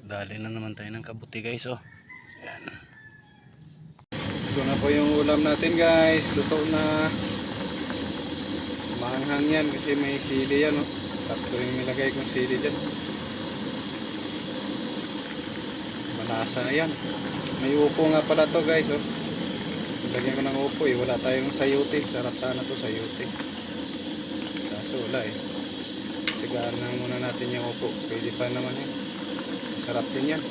Dali na naman tayo ng kabuti guys, oh. Ayan. Ito na po yung ulam natin guys. Luto na. Mahanghang yan kasi may sili yan, oh. Tatlo yung nilagay kong sili dyan. Malasa na yan. May upo nga pala to guys, oh. Lagyan ko ng upo, eh. Wala tayong sayote. Sarap sana to sayote. Kaso wala, eh. Sigaan lang muna natin yung upo. Pwede pa naman yan. Sarap din yan.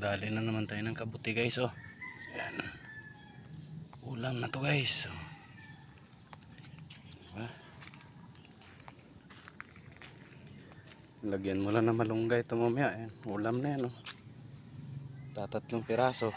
Dali na naman tayo ng kabuti guys, oh. Ayan. Ulam na to guys, oh. Diba? Lagyan mo lang na malunggay ito mamaya. Ayan. Ulam na yan, oh. Tatatlong piraso.